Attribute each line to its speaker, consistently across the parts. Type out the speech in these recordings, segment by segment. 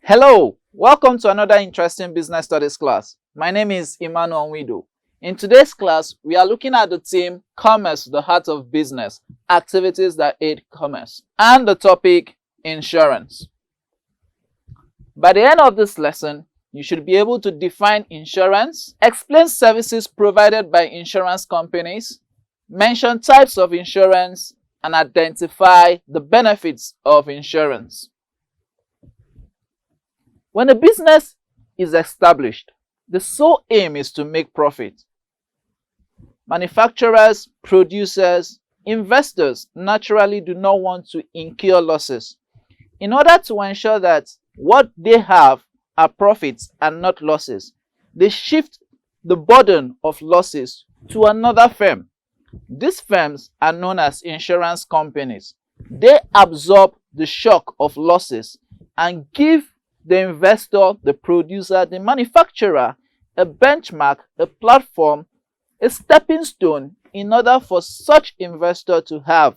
Speaker 1: Hello, welcome to another interesting business studies class. My name is Emmanuel Wido. In today's class, we are looking at the theme Commerce, the Heart of Business, Activities that Aid Commerce, and the topic Insurance. By the end of this lesson, you should be able to define insurance, explain services provided by insurance companies, mention types of insurance, and identify the benefits of insurance. When a business is established, the sole aim is to make profit. Manufacturers, producers, investors naturally do not want to incur losses. In order to ensure that what they have are profits and not losses, they shift the burden of losses to another firm. These firms are known as insurance companies. They absorb the shock of losses and give the investor, the producer, the manufacturer a benchmark, a platform, a stepping stone in order for such investor to have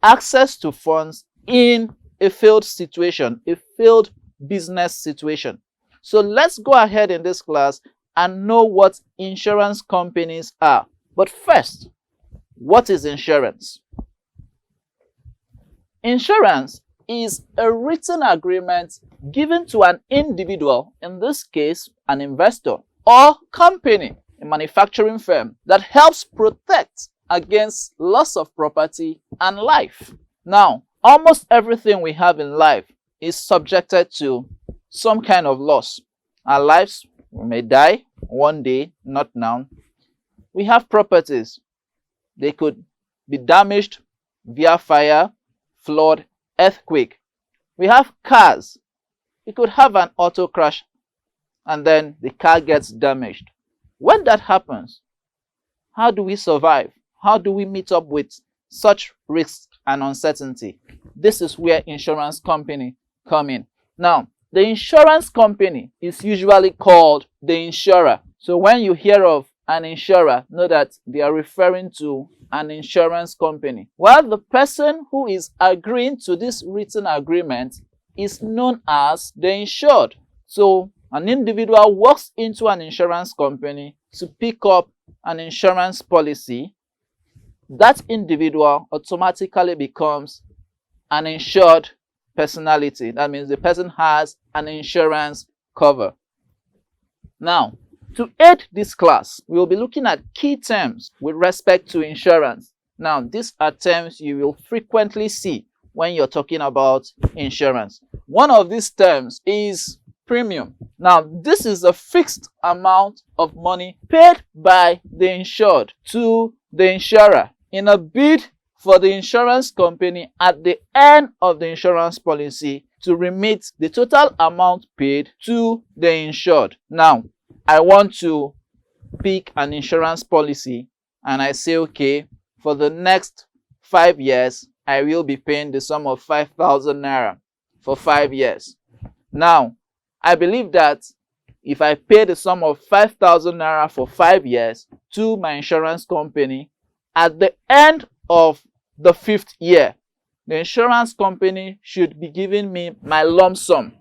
Speaker 1: access to funds in a failed situation, a failed business situation. So let's go ahead in this class and know what insurance companies are. But first, what is insurance? Insurance is a written agreement given to an individual, in this case an investor, or company, a manufacturing firm, that helps protect against loss of property and life. Now, almost everything we have in life is subjected to some kind of loss. Our lives, we may die one day, not now. We have properties. They could be damaged via fire, flood, earthquake. We have cars. We could have an auto crash and then the car gets damaged. When that happens, how do we survive? How do we meet up with such risks and uncertainty? This is where insurance company come in. Now, the insurance company is usually called the insurer. So when you hear of an insurer, know that they are referring to an insurance company, while the person who is agreeing to this written agreement is known as the insured. So an individual walks into an insurance company to pick up an insurance policy. That individual automatically becomes an insured personality. That means the person has an insurance cover. Now, to aid this class, we will be looking at key terms with respect to insurance. Now, these are terms you will frequently see when you're talking about insurance. One of these terms is premium. Now, this is a fixed amount of money paid by the insured to the insurer in a bid for the insurance company at the end of the insurance policy to remit the total amount paid to the insured. Now, I want to pick an insurance policy and I say, okay, for the next 5 years, I will be paying the sum of 5,000 naira for 5 years. Now, I believe that if I pay the sum of 5,000 naira for 5 years to my insurance company, at the end of the 5th year, the insurance company should be giving me my lump sum.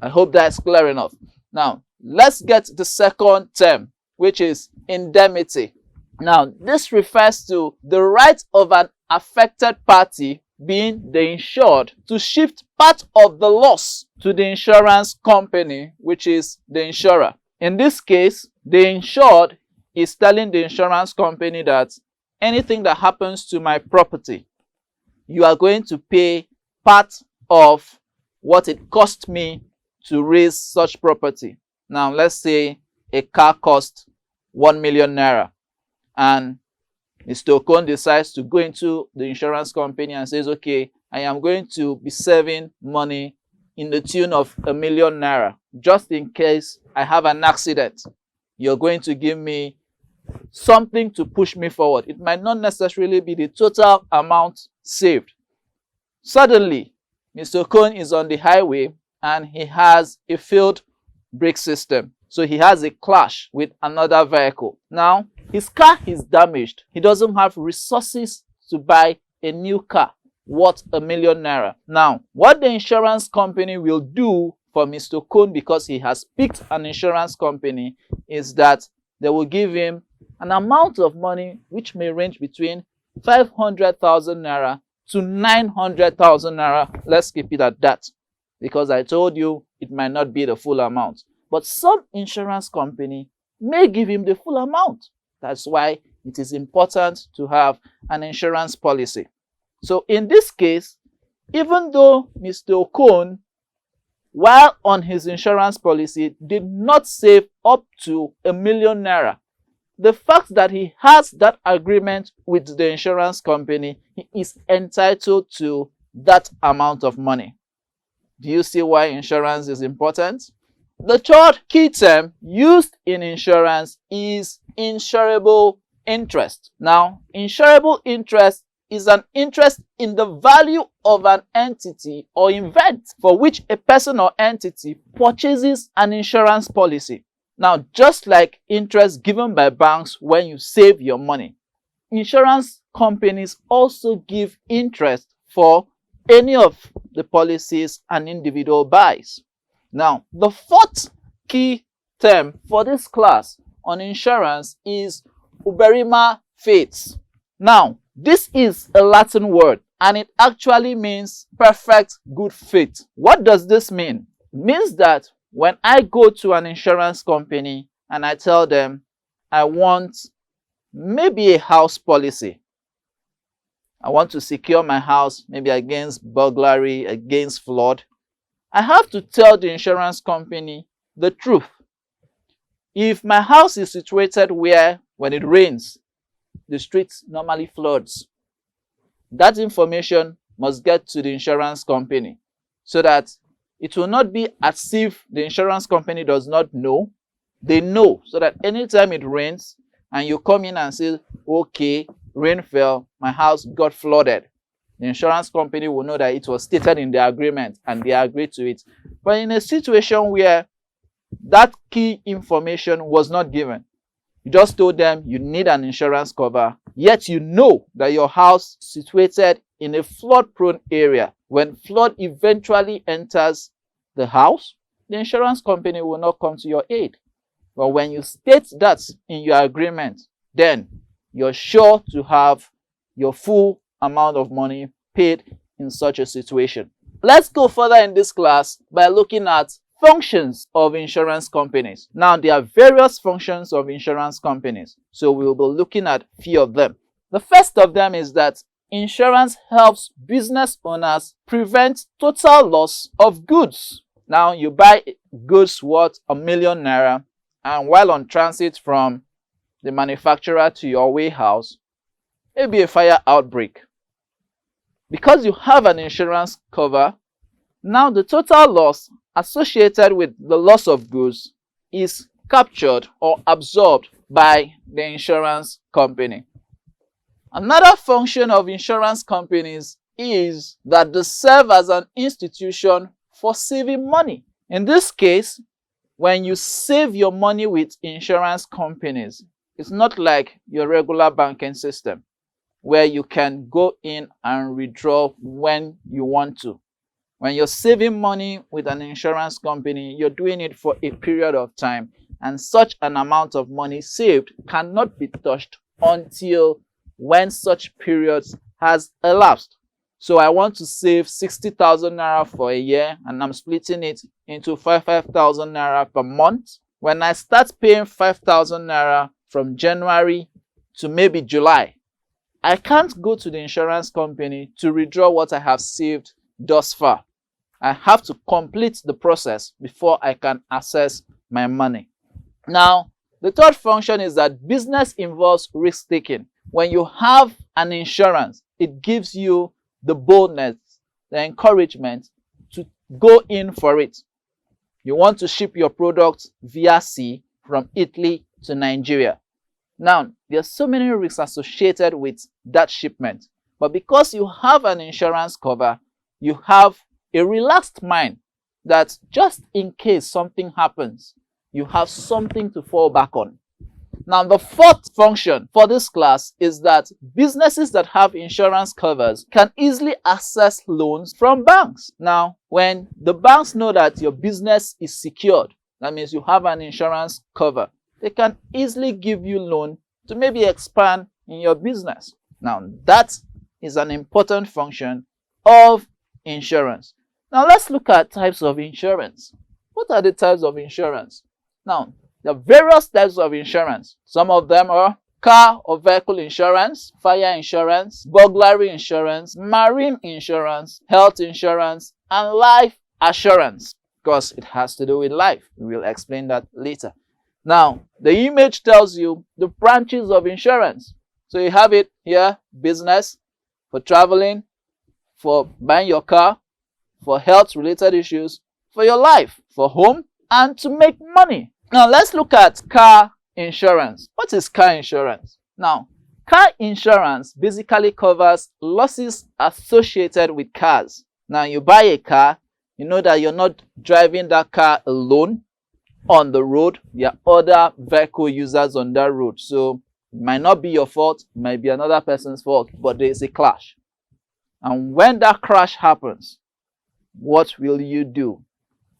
Speaker 1: I hope that's clear enough. Now, let's get the second term, which is indemnity. Now, this refers to the right of an affected party, being the insured, to shift part of the loss to the insurance company, which is the insurer. In this case, the insured is telling the insurance company that anything that happens to my property, you are going to pay part of what it cost me to raise such property. Now, let's say a car costs 1 million naira and Mr. Okon decides to go into the insurance company and says, okay, I am going to be saving money in the tune of 1 million naira just in case I have an accident. You're going to give me something to push me forward. It might not necessarily be the total amount saved. Suddenly, Mr. Okon is on the highway and he has a failed brake system. So he has a clash with another vehicle. Now, his car is damaged. He doesn't have resources to buy a new car worth 1 million naira. Now, what the insurance company will do for Mr. Cohn, because he has picked an insurance company, is that they will give him an amount of money which may range between 500,000 naira to 900,000 naira. Let's keep it at that, because I told you it might not be the full amount. But some insurance company may give him the full amount. That's why it is important to have an insurance policy. So in this case, even though Mr. Cohn, while on his insurance policy, did not save up to 1 million naira, the fact that he has that agreement with the insurance company, he is entitled to that amount of money. Do you see why insurance is important? The third key term used in insurance is insurable interest. Now, insurable interest is an interest in the value of an entity or event for which a person or entity purchases an insurance policy. Now, just like interest given by banks when you save your money, insurance companies also give interest for any of the policies an individual buys. Now, the fourth key term for this class on insurance is uberrima fates. Now, this is a Latin word and it actually means perfect good faith. What does this mean? It means that when I go to an insurance company and I tell them I want maybe a house policy, I want to secure my house maybe against burglary, against flood, I have to tell the insurance company the truth. If my house is situated where when it rains, the streets normally floods, that information must get to the insurance company so that it will not be as if the insurance company does not know. They know, so that anytime it rains and you come in and say, okay, rain fell, my house got flooded, the insurance company will know that it was stated in the agreement and they agreed to it. But in a situation where that key information was not given, you just told them you need an insurance cover, yet you know that your house is situated in a flood-prone area. When flood eventually enters the house, the insurance company will not come to your aid. But when you state that in your agreement, then you're sure to have your full amount of money paid in such a situation. Let's go further in this class by looking at functions of insurance companies. Now, there are various functions of insurance companies, so we'll be looking at a few of them. The first of them is that insurance helps business owners prevent total loss of goods. Now, you buy goods worth 1 million naira, and while on transit from the manufacturer to your warehouse, maybe a fire outbreak. Because you have an insurance cover, now the total loss associated with the loss of goods is captured or absorbed by the insurance company. Another function of insurance companies is that they serve as an institution for saving money. In this case, when you save your money with insurance companies, it's not like your regular banking system where you can go in and withdraw when you want to. When you're saving money with an insurance company, you're doing it for a period of time, and such an amount of money saved cannot be touched until when such periods has elapsed. So I want to save 60,000 naira for a year, and I'm splitting it into 5,000 naira per month. When I start paying 5,000 naira from January to maybe July, I can't go to the insurance company to withdraw what I have saved thus far. I have to complete the process before I can access my money. Now, the third function is that business involves risk taking. When you have an insurance, it gives you the boldness, the encouragement to go in for it. You want to ship your product via sea from Italy to Nigeria. Now, there are so many risks associated with that shipment. But because you have an insurance cover, you have a relaxed mind that just in case something happens, you have something to fall back on. Now, the fourth function for this class is that businesses that have insurance covers can easily access loans from banks. Now, when the banks know that your business is secured, that means you have an insurance cover, they can easily give you loan to maybe expand in your business. Now, that is an important function of insurance. Now, let's look at types of insurance. What are the types of insurance? Now, there are various types of insurance. Some of them are car or vehicle insurance, fire insurance, burglary insurance, marine insurance, health insurance, and life assurance, because it has to do with life. We will explain that later. Now, the image tells you the branches of insurance. So you have it here: business, for traveling, for buying your car, for health related issues, for your life, for home, and to make money. Now, let's look at car insurance. What is car insurance? Now, car insurance basically covers losses associated with cars. Now, you buy a car, you know that you're not driving that car alone on the road. There are other vehicle users on that road. So, it might not be your fault, it might be another person's fault, but there is a clash. And when that crash happens, what will you do?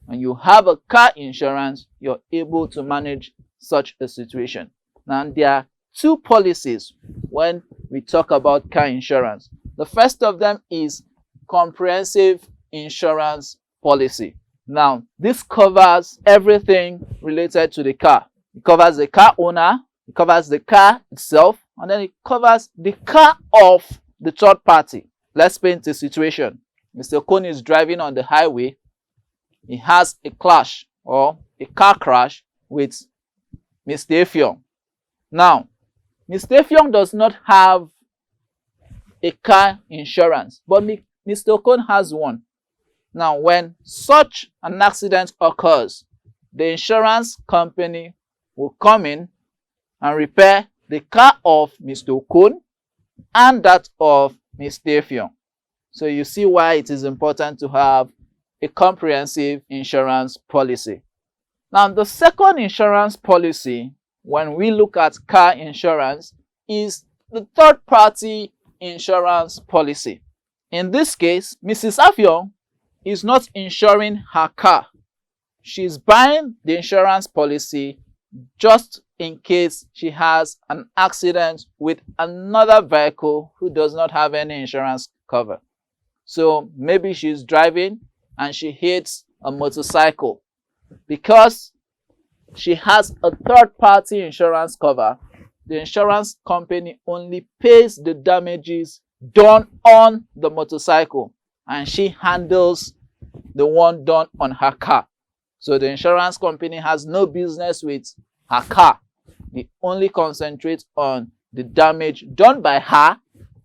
Speaker 1: When you have a car insurance, you're able to manage such a situation. Now, there are two policies when we talk about car insurance. The first of them is comprehensive insurance policy. Now, this covers everything related to the car. It covers the car owner, it covers the car itself, and then it covers the car of the third party. Let's paint a situation. Mr. Okon is driving on the highway. He has a clash or a car crash with Mr. Effiong. Now, Mr. Effiong does not have a car insurance, but Mr. Okon has one. Now, when such an accident occurs, the insurance company will come in and repair the car of Mr. Okon and that of Mr. Effiong. So you see why it is important to have a comprehensive insurance policy. Now, the second insurance policy, when we look at car insurance, is the third-party insurance policy. In this case, Mrs. Effiong is not insuring her car. She's buying the insurance policy just in case she has an accident with another vehicle who does not have any insurance cover. So maybe she's driving and she hits a motorcycle. Because she has a third-party insurance cover, the insurance company only pays the damages done on the motorcycle, and she handles the one done on her car. So the insurance company has no business with her car. It only concentrates on the damage done by her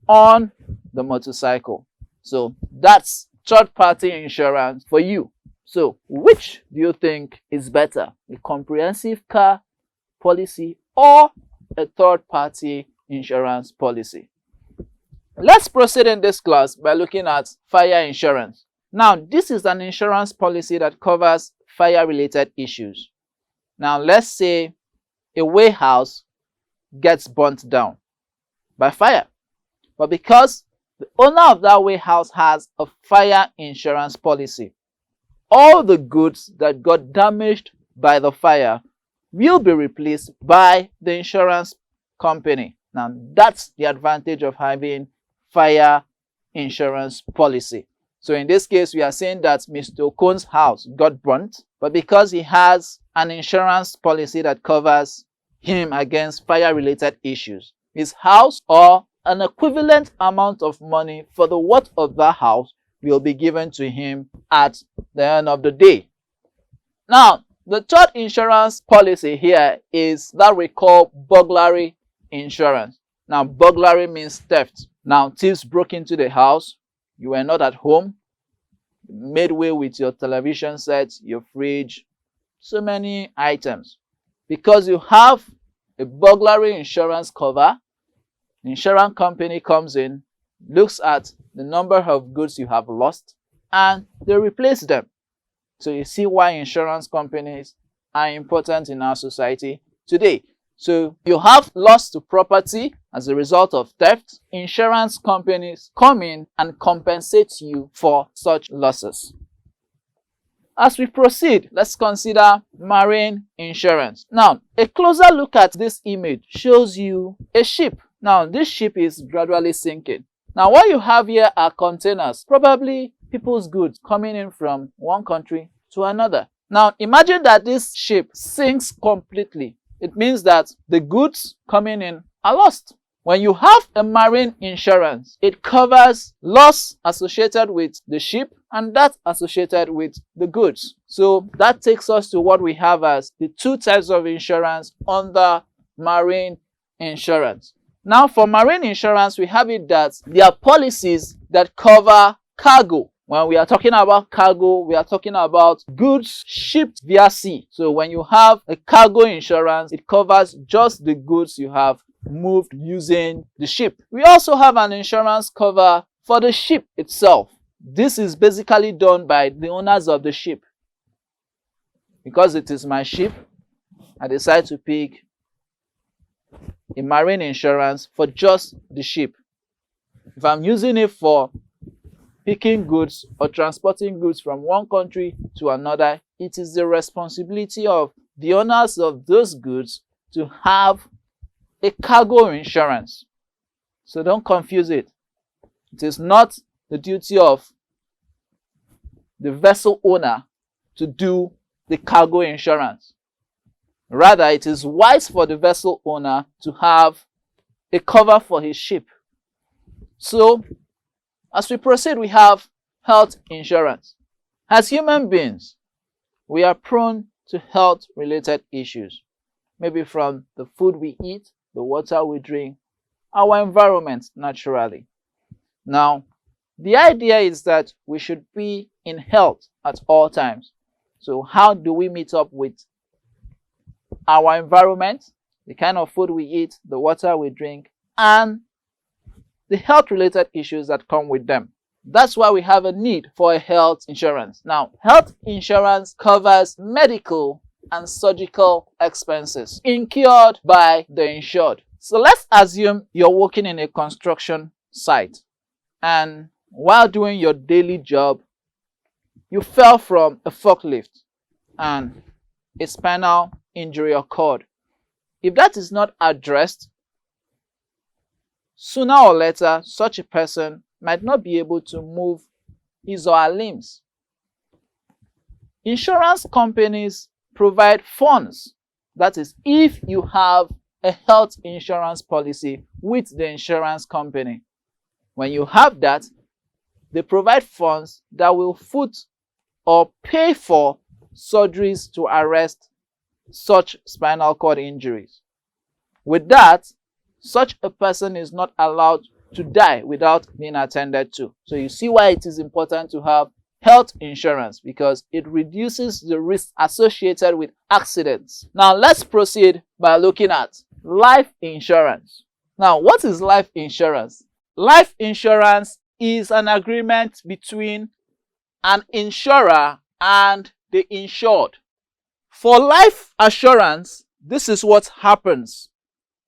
Speaker 1: on the motorcycle. So that's third-party insurance for you. So which do you think is better, a comprehensive car policy or a third-party insurance policy? Let's proceed in this class by looking at fire insurance. Now, this is an insurance policy that covers fire-related issues. Now, let's say a warehouse gets burnt down by fire, but because the owner of that warehouse has a fire insurance policy, all the goods that got damaged by the fire will be replaced by the insurance company. Now, that's the advantage of having fire insurance policy. So in this case, we are saying that Mr. Okon's house got burnt, but because he has an insurance policy that covers him against fire-related issues, his house or an equivalent amount of money for the worth of that house will be given to him at the end of the day. Now, the third insurance policy here is that we call burglary insurance. Now, burglary means theft. Now, thieves broke into the house. You were not at home. Made way with your television set, your fridge, so many items. Because you have a burglary insurance cover, the insurance company comes in, looks at the number of goods you have lost, and they replace them. So you see why insurance companies are important in our society today. So you have loss to property as a result of theft. Insurance companies come in and compensate you for such losses. As we proceed, let's consider marine insurance. Now, a closer look at this image shows you a ship. Now, this ship is gradually sinking. Now, what you have here are containers, probably people's goods coming in from one country to another. Now, imagine that this ship sinks completely. It means that the goods coming in are lost. When you have a marine insurance, it covers loss associated with the ship and that associated with the goods. So that takes us to what we have as the two types of insurance under marine insurance. Now, for marine insurance, we have it that there are policies that cover cargo. When we are talking about cargo, we are talking about goods shipped via sea. So when you have a cargo insurance, it covers just the goods you have moved using the ship. We also have an insurance cover for the ship itself. This is basically done by the owners of the ship. Because it is my ship, I decide to pick a marine insurance for just the ship. If I'm using it for picking goods or transporting goods from one country to another, it is the responsibility of the owners of those goods to have a cargo insurance. So don't confuse it. It is not the duty of the vessel owner to do the cargo insurance. Rather, it is wise for the vessel owner to have a cover for his ship. So, as we proceed, we have health insurance. As human beings, we are prone to health-related issues. Maybe from the food we eat, the water we drink, our environment naturally. Now, the idea is that we should be in health at all times. So how do we meet up with our environment, the kind of food we eat, the water we drink, and the health-related issues that come with them? That's why we have a need for a health insurance. Now, health insurance covers medical and surgical expenses incurred by the insured. So let's assume you're working in a construction site, and while doing your daily job, you fell from a forklift and a spinal injury occurred. If that is not addressed, sooner or later, such a person might not be able to move his or her limbs. Insurance companies provide funds. That is, if you have a health insurance policy with the insurance company, when you have that, they provide funds that will foot or pay for surgeries to arrest such spinal cord injuries. With that, such a person is not allowed to die without being attended to. So you see why it is important to have health insurance, because it reduces the risk associated with accidents. Now let's proceed by looking at life insurance. Now, what is life insurance? Life insurance is an agreement between an insurer and the insured. For life assurance, this is what happens.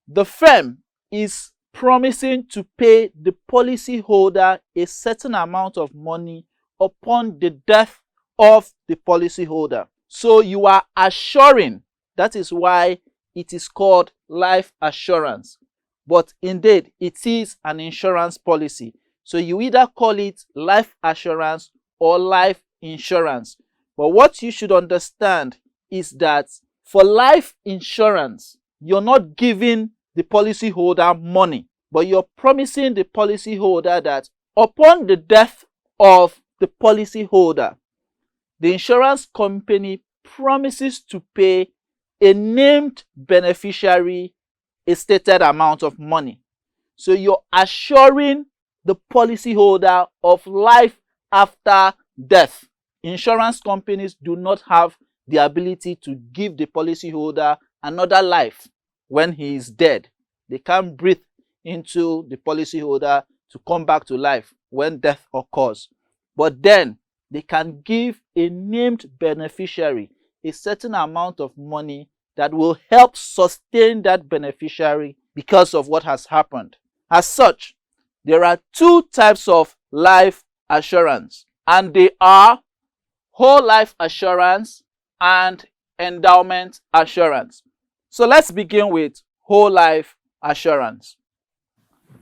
Speaker 1: The firm is promising to pay the policyholder a certain amount of money upon the death of the policyholder. So you are assuring. That is why it is called life assurance. But indeed, it is an insurance policy. So you either call it life assurance or life insurance. But what you should understand is that for life insurance, you're not giving the policyholder money, but you're promising the policyholder that upon the death of the policyholder, the insurance company promises to pay a named beneficiary a stated amount of money. So you're assuring the policyholder of life after death. Insurance companies do not have the ability to give the policyholder another life when he is dead. They can't breathe into the policyholder to come back to life when death occurs. But then they can give a named beneficiary a certain amount of money that will help sustain that beneficiary because of what has happened. As such, there are two types of life assurance, and they are whole life assurance and endowment assurance. So let's begin with whole life assurance.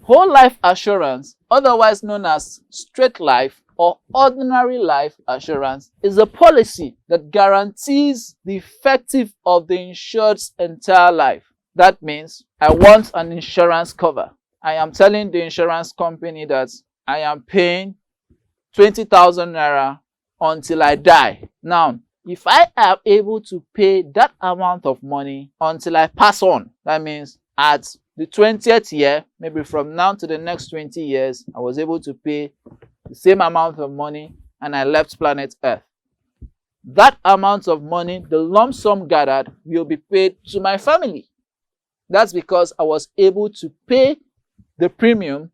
Speaker 1: Whole life assurance, otherwise known as straight life or ordinary life assurance, is a policy that guarantees the effective of the insured's entire life. That means I want an insurance cover. I am telling the insurance company that I am paying 20,000 naira until I die. Now, if I am able to pay that amount of money until I pass on, that means at the 20th year, maybe from now to the next 20 years, I was able to pay the same amount of money and I left planet Earth. That amount of money, the lump sum gathered, will be paid to my family. That's because I was able to pay the premium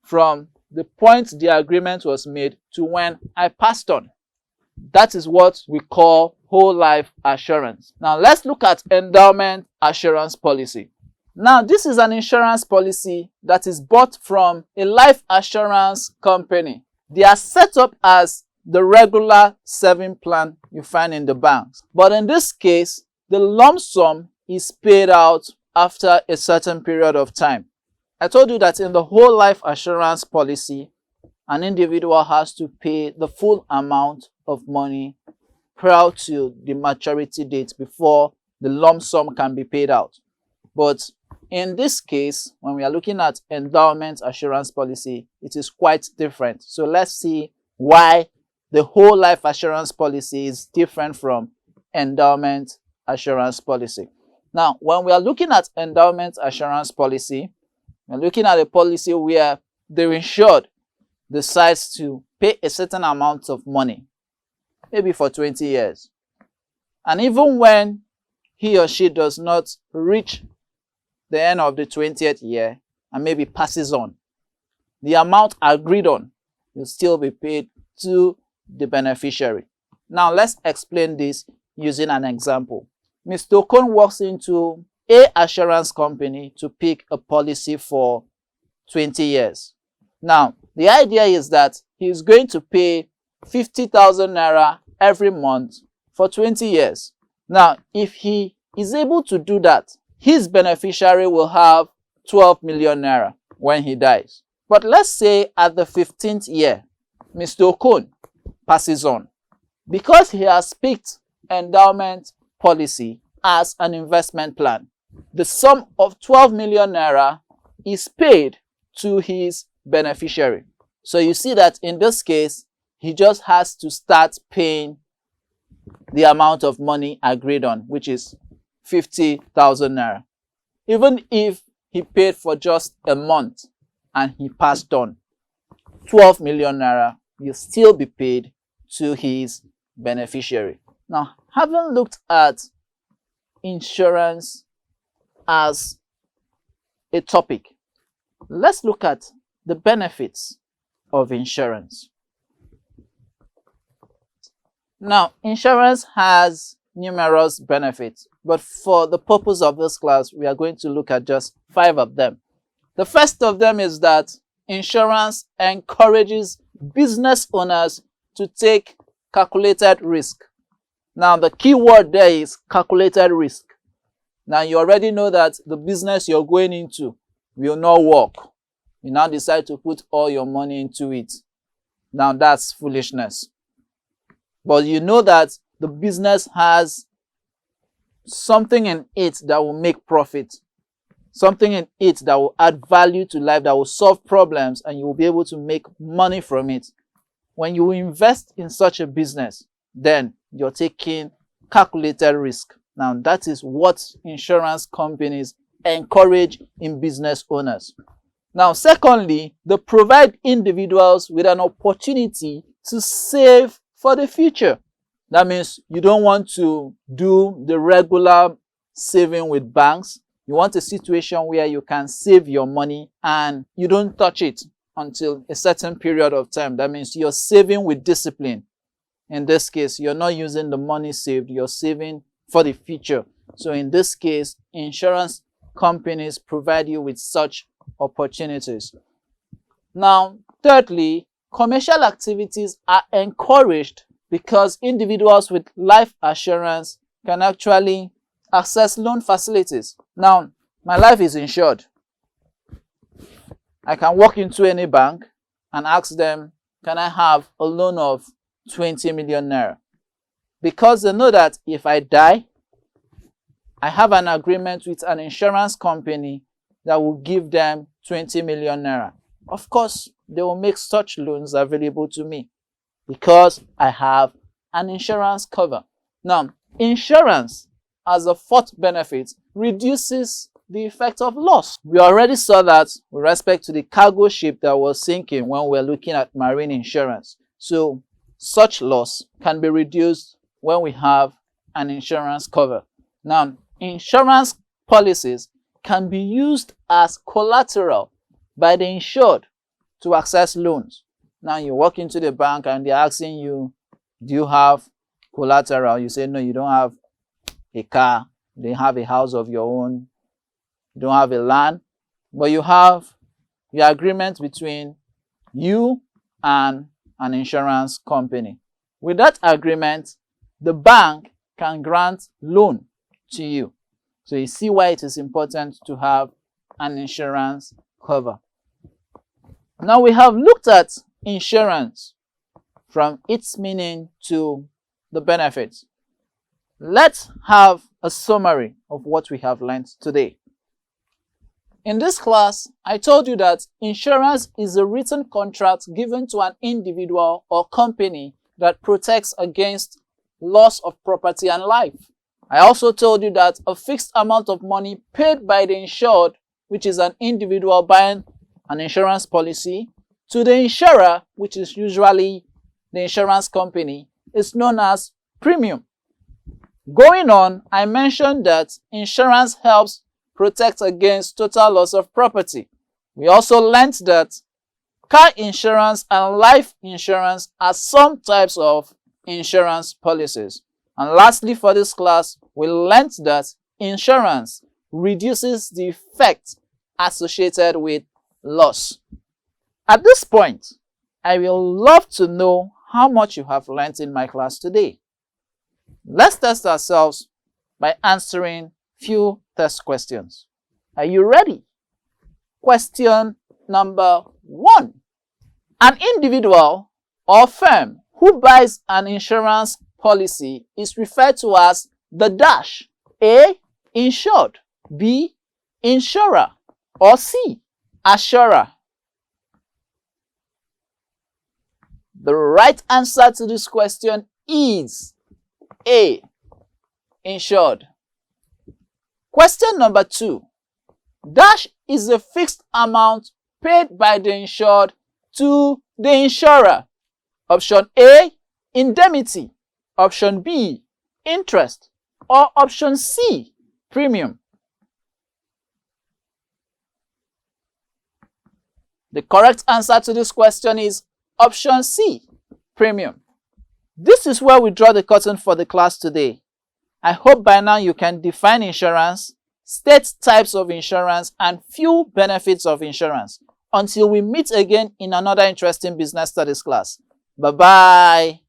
Speaker 1: from the point the agreement was made to when I passed on. That is what we call whole life assurance. Now let's look at endowment assurance policy. Now this is an insurance policy that is bought from a life assurance company. They are set up as the regular saving plan you find in the banks. But in this case, the lump sum is paid out after a certain period of time. I told you that in the whole life assurance policy, an individual has to pay the full amount of money prior to the maturity date before the lump sum can be paid out. But in this case, when we are looking at endowment assurance policy, it is quite different. So let's see why the whole life assurance policy is different from endowment assurance policy. Now, when we are looking at endowment assurance policy, we're looking at a policy where the insured decides to pay a certain amount of money, maybe for 20 years. And even when he or she does not reach the end of the 20th year and maybe passes on, the amount agreed on will still be paid to the beneficiary. Now let's explain this using an example. Mr. Okon walks into a assurance company to pick a policy for 20 years. Now, the idea is that he's going to pay 50,000 naira every month for 20 years. Now, if he is able to do that, his beneficiary will have 12 million naira when he dies. But let's say at the 15th year, Mr. Okon passes on. Because he has picked endowment policy as an investment plan, the sum of 12 million naira is paid to his beneficiary. So you see that in this case, he just has to start paying the amount of money agreed on, which is 50,000 naira. Even if he paid for just a month and he passed on, 12 million naira will still be paid to his beneficiary. Now, having looked at insurance as a topic, let's look at the benefits of insurance. Now, insurance has numerous benefits, but for the purpose of this class, we are going to look at just 5 of them. The first of them is that insurance encourages business owners to take calculated risk. Now, the key word there is calculated risk. Now, you already know that the business you're going into will not work. You now decide to put all your money into it. Now, that's foolishness. But you know that the business has something in it that will make profit, something in it that will add value to life, that will solve problems, and you will be able to make money from it. When you invest in such a business, then you're taking calculated risk. Now, that is what insurance companies encourage in business owners. Now, secondly, they provide individuals with an opportunity to save for the future. That means you don't want to do the regular saving with banks. You want a situation where you can save your money and you don't touch it until a certain period of time. That means you're saving with discipline. In this case, you're not using the money saved, you're saving for the future. So in this case, insurance companies provide you with such opportunities. Now, thirdly, commercial activities are encouraged because individuals with life assurance can actually access loan facilities. Now, my life is insured. I can walk into any bank and ask them, can I have a loan of 20 million naira? Because they know that if I die, I have an agreement with an insurance company that will give them 20 million naira. Of course, they will make such loans available to me because I have an insurance cover. Now, insurance as a fourth benefit reduces the effect of loss. We already saw that with respect to the cargo ship that was sinking when we were looking at marine insurance. So such loss can be reduced when we have an insurance cover. Now, insurance policies can be used as collateral by the insured to access loans. Now you walk into the bank and they're asking you, do you have collateral? You say, no, you don't have a car, you don't have a house of your own, you don't have a land, but you have your agreement between you and an insurance company. With that agreement, the bank can grant loan to you. So you see why it is important to have an insurance cover. Now we have looked at insurance from its meaning to the benefits. Let's have a summary of what we have learned today. In this class, I told you that insurance is a written contract given to an individual or company that protects against loss of property and life. I also told you that a fixed amount of money paid by the insured, which is an individual buying an insurance policy, to the insurer, which is usually the insurance company, is known as premium. Going on, I mentioned that insurance helps protect against total loss of property. We also learned that car insurance and life insurance are some types of insurance policies. And lastly for this class, we learned that insurance reduces the effect associated with loss. At this point, I will love to know how much you have learned in my class today. Let's test ourselves by answering few test questions. Are you ready? Question number 1. An individual or firm who buys an insurance policy is referred to as the dash. A. Insured. B. Insurer. Or C. Assurer. The right answer to this question is A. Insured. Question number 2. Dash is a fixed amount paid by the insured to the insurer. Option A, indemnity. Option B, interest. Or option C, premium. The correct answer to this question is option C, premium. This is where we draw the curtain for the class today. I hope by now you can define insurance, state types of insurance, and few benefits of insurance. Until we meet again in another interesting business studies class. Bye-bye.